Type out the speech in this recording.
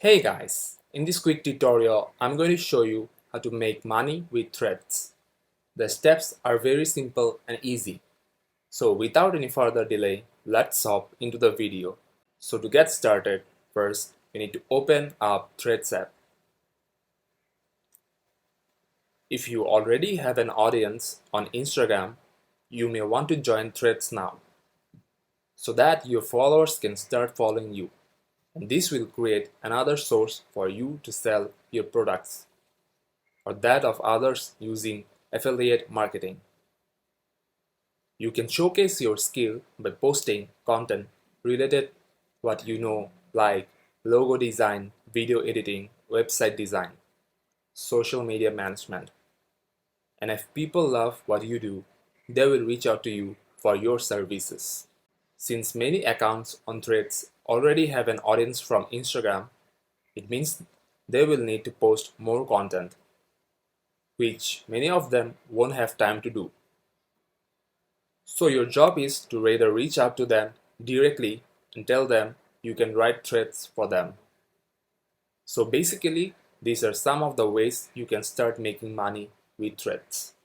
Hey guys, in this quick tutorial, I'm going to show you how to make money with threads. The steps are very simple and easy. So without any further delay, let's hop into the video. So to get started, first you need to open up Threads app. If you already have an audience on Instagram, you may want to join Threads now, so that your followers can start following you. And this will create another source for you to sell your products, or that of others using affiliate marketing. You can showcase your skill by posting content related what you know, like logo design, video editing, website design, social media management. And if people love what you do, they will reach out to you for your services. Since many accounts on Threads already have an audience from Instagram, it means they will need to post more content, which many of them won't have time to do. So your job is to either reach out to them directly and tell them you can write threads for them. So basically, these are some of the ways you can start making money with threads.